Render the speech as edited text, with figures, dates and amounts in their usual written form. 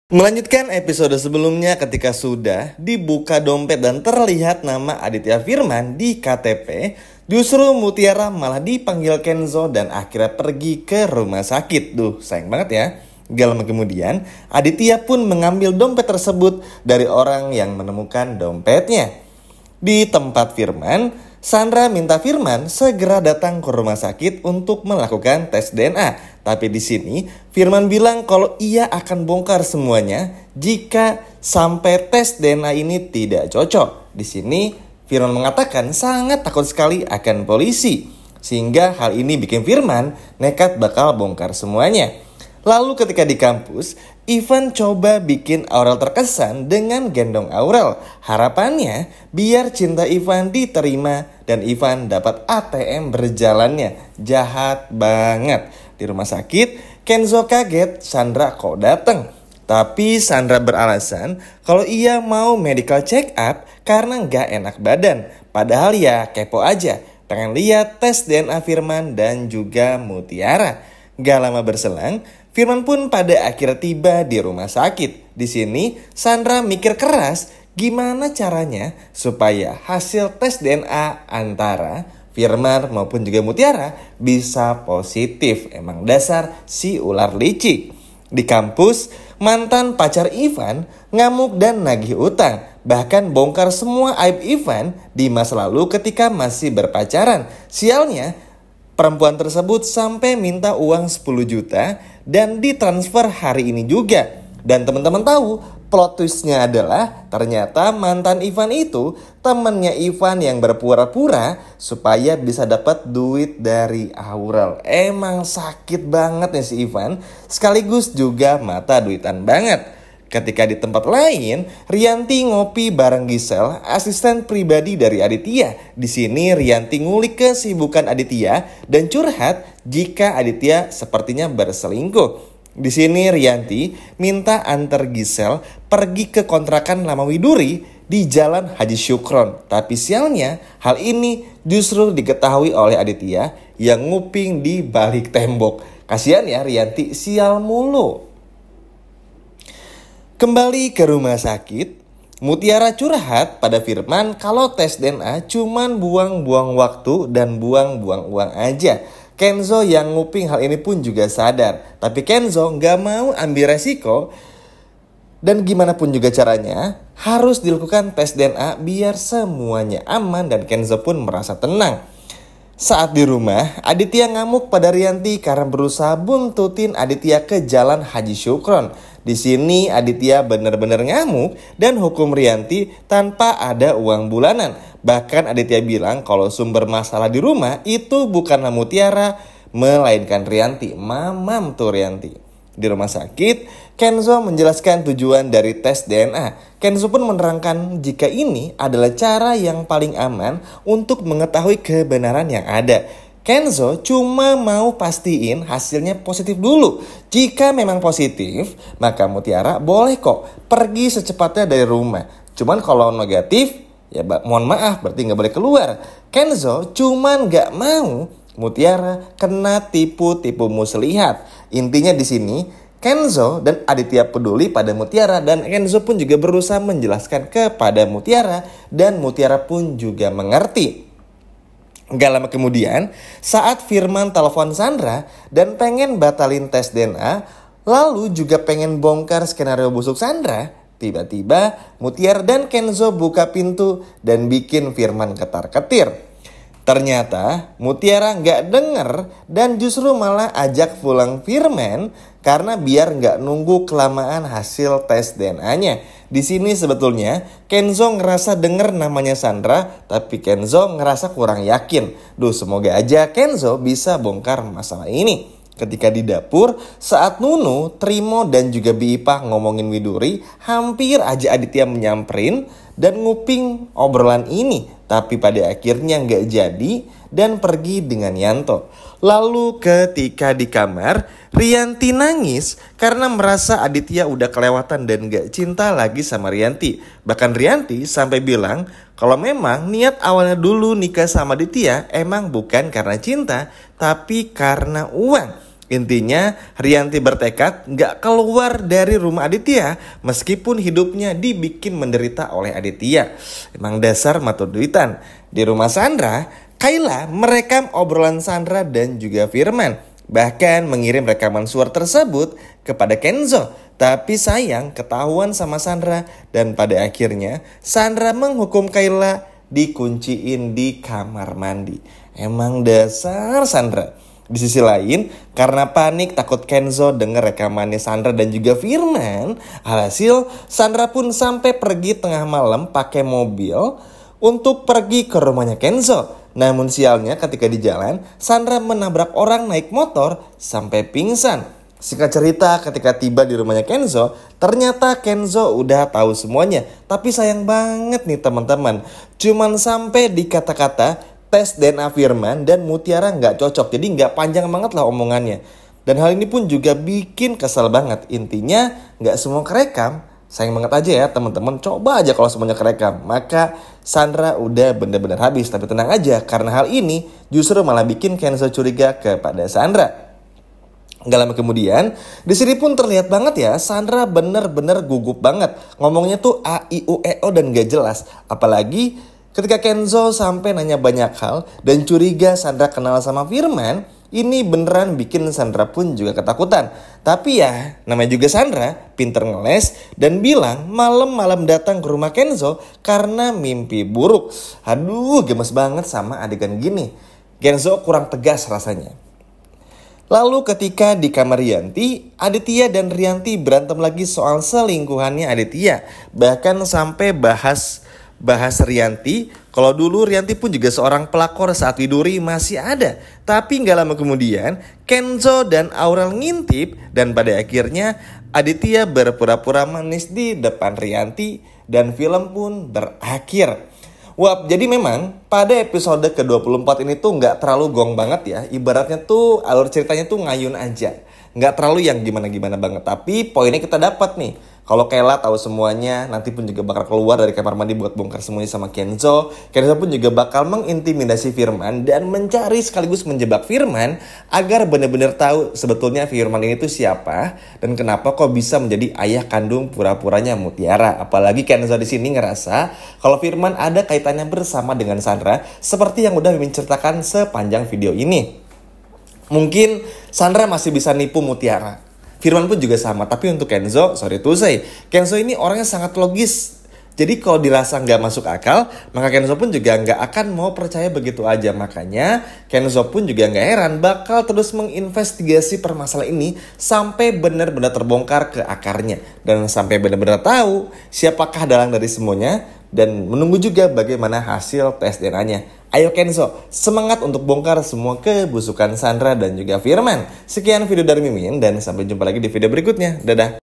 Melanjutkan episode sebelumnya ketika sudah dibuka dompet dan terlihat nama Aditya Firman di KTP, justru Mutiara malah dipanggil Kenzo dan akhirnya pergi ke rumah sakit. Duh, sayang banget ya. Gak lama kemudian, Aditya pun mengambil dompet tersebut dari orang yang menemukan dompetnya. Di tempat Firman, Sandra minta Firman segera datang ke rumah sakit untuk melakukan tes DNA. Tapi di sini Firman bilang kalau ia akan bongkar semuanya jika sampai tes DNA ini tidak cocok. Di sini Firman mengatakan sangat takut sekali akan polisi, sehingga hal ini bikin Firman nekat bakal bongkar semuanya. Lalu ketika di kampus, Ivan coba bikin Aurel terkesan dengan gendong Aurel. Harapannya biar cinta Ivan diterima dan Ivan dapat ATM berjalannya. Jahat banget. Di rumah sakit, Kenzo kaget Sandra kok datang. Tapi Sandra beralasan kalau ia mau medical check up karena gak enak badan. Padahal ya kepo aja, pengen lihat tes DNA Firman dan juga Mutiara. Gak lama berselang, Firman pun pada akhirnya tiba di rumah sakit. Di sini Sandra mikir keras gimana caranya supaya hasil tes DNA antara Firman maupun juga Mutiara bisa positif. Emang dasar si ular licik. Di kampus, mantan pacar Ivan ngamuk dan nagih utang. Bahkan bongkar semua aib Ivan di masa lalu ketika masih berpacaran. Sialnya, perempuan tersebut sampai minta uang 10 juta dan ditransfer hari ini juga. Dan teman-teman tahu, plot twistnya adalah ternyata mantan Ivan itu temannya Ivan yang berpura-pura supaya bisa dapat duit dari Aurel. Emang sakit banget nih si Ivan, sekaligus juga mata duitan banget. Ketika di tempat lain, Rianti ngopi bareng Gisel, asisten pribadi dari Aditya. Di sini Rianti ngulik kesibukan Aditya dan curhat jika Aditya sepertinya berselingkuh. Di sini Rianti minta antar Gisel pergi ke kontrakan Lama Widuri di Jalan Haji Syukron. Tapi sialnya, hal ini justru diketahui oleh Aditya yang nguping di balik tembok. Kasian ya Rianti, sial mulu. Kembali ke rumah sakit, Mutiara curhat pada Firman kalau tes DNA cuman buang-buang waktu dan buang-buang uang aja. Kenzo yang nguping hal ini pun juga sadar. Tapi Kenzo gak mau ambil resiko. Dan gimana pun juga caranya, harus dilakukan tes DNA biar semuanya aman dan Kenzo pun merasa tenang. Saat di rumah, Aditya ngamuk pada Rianti karena berusaha buntutin Aditya ke Jalan Haji Syukron. Di sini Aditya benar-benar ngamuk dan hukum Rianti tanpa ada uang bulanan. Bahkan Aditya bilang kalau sumber masalah di rumah itu bukanlah Mutiara, melainkan Rianti. Mamam tuh Rianti. Di rumah sakit, Kenzo menjelaskan tujuan dari tes DNA. Kenzo pun menerangkan jika ini adalah cara yang paling aman untuk mengetahui kebenaran yang ada. Kenzo cuma mau pastiin hasilnya positif dulu. Jika memang positif, maka Mutiara boleh kok pergi secepatnya dari rumah. Cuman kalau negatif, ya mohon maaf berarti gak boleh keluar. Kenzo cuman gak mau Mutiara kena tipu-tipu muslihat. Intinya di sini Kenzo dan Aditya peduli pada Mutiara dan Kenzo pun juga berusaha menjelaskan kepada Mutiara dan Mutiara pun juga mengerti. Gak lama kemudian, saat Firman telepon Sandra dan pengen batalin tes DNA, lalu juga pengen bongkar skenario busuk Sandra, tiba-tiba Mutiara dan Kenzo buka pintu dan bikin Firman ketar-ketir. Ternyata Mutiara gak denger dan justru malah ajak pulang Firman karena biar gak nunggu kelamaan hasil tes DNA-nya. Di sini sebetulnya Kenzo ngerasa denger namanya Sandra, tapi Kenzo ngerasa kurang yakin. Duh, semoga aja Kenzo bisa bongkar masalah ini. Ketika di dapur, saat Nunu, Trimo dan juga Biipa ngomongin Widuri, hampir aja Aditya menyamperin dan nguping obrolan ini. Tapi pada akhirnya gak jadi dan pergi dengan Yanto. Lalu ketika di kamar, Rianti nangis karena merasa Aditya udah kelewatan dan gak cinta lagi sama Rianti. Bahkan Rianti sampai bilang kalau memang niat awalnya dulu nikah sama Aditya emang bukan karena cinta, tapi karena uang. Intinya Rianti bertekad nggak keluar dari rumah Aditya meskipun hidupnya dibikin menderita oleh Aditya. Emang dasar matur duitan. Di rumah Sandra, Kayla merekam obrolan Sandra dan juga Firman. Bahkan mengirim rekaman suara tersebut kepada Kenzo. Tapi sayang ketahuan sama Sandra dan pada akhirnya Sandra menghukum Kayla dikunciin di kamar mandi. Emang dasar Sandra. Di sisi lain, karena panik takut Kenzo denger rekamannya Sandra dan juga Firman, alhasil Sandra pun sampai pergi tengah malam pakai mobil untuk pergi ke rumahnya Kenzo. Namun sialnya ketika di jalan, Sandra menabrak orang naik motor sampai pingsan. Singkat cerita, ketika tiba di rumahnya Kenzo, ternyata Kenzo udah tahu semuanya. Tapi sayang banget nih teman-teman, cuman sampai di kata-kata tes DNA Firman dan Mutiara nggak cocok. Jadi nggak panjang banget lah omongannya. Dan hal ini pun juga bikin kesel banget. Intinya nggak semua kerekam. Sayang banget aja ya teman-teman. Coba aja kalau semuanya kerekam. Maka Sandra udah bener-bener habis. Tapi tenang aja, karena hal ini justru malah bikin Kenzo curiga kepada Sandra. Gak lama kemudian, di sini pun terlihat banget ya, Sandra bener-bener gugup banget. Ngomongnya tuh A, I, U, E, O dan gak jelas. Apalagi ketika Kenzo sampai nanya banyak hal dan curiga Sandra kenal sama Firman, ini beneran bikin Sandra pun juga ketakutan. Tapi ya, namanya juga Sandra, pinter ngeles dan bilang malam-malam datang ke rumah Kenzo karena mimpi buruk. Aduh, gemes banget sama adegan gini. Kenzo kurang tegas rasanya. Lalu ketika di kamar Rianti, Aditya dan Rianti berantem lagi soal selingkuhannya Aditya. Bahkan sampai bahas Rianti, kalau dulu Rianti pun juga seorang pelakor saat Widuri masih ada. Tapi gak lama kemudian Kenzo dan Aurel ngintip dan pada akhirnya Aditya berpura-pura manis di depan Rianti dan film pun berakhir. Wah, jadi memang pada episode ke-24 ini tuh gak terlalu gong banget ya. Ibaratnya tuh alur ceritanya tuh ngayun aja. Gak terlalu yang gimana-gimana banget. Tapi poinnya kita dapat nih. Kalau Kayla tahu semuanya, nanti pun juga bakal keluar dari kamar mandi buat bongkar semuanya sama Kenzo. Kenzo pun juga bakal mengintimidasi Firman dan mencari sekaligus menjebak Firman agar benar-benar tahu sebetulnya Firman ini tuh siapa dan kenapa kok bisa menjadi ayah kandung pura-puranya Mutiara. Apalagi Kenzo di sini ngerasa kalau Firman ada kaitannya bersama dengan Sandra seperti yang udah Mimin ceritakan sepanjang video ini. Mungkin Sandra masih bisa nipu Mutiara. Firman pun juga sama, tapi untuk Kenzo, sorry to say, Kenzo ini orangnya sangat logis. Jadi kalau dirasa nggak masuk akal, maka Kenzo pun juga nggak akan mau percaya begitu aja. Makanya Kenzo pun juga nggak heran bakal terus menginvestigasi permasalahan ini sampai benar-benar terbongkar ke akarnya. Dan sampai benar-benar tahu siapakah dalang dari semuanya dan menunggu juga bagaimana hasil tes DNA-nya. Ayo Kenzo, semangat untuk bongkar semua kebusukan Sandra dan juga Firman. Sekian video dari Mimin dan sampai jumpa lagi di video berikutnya. Dadah.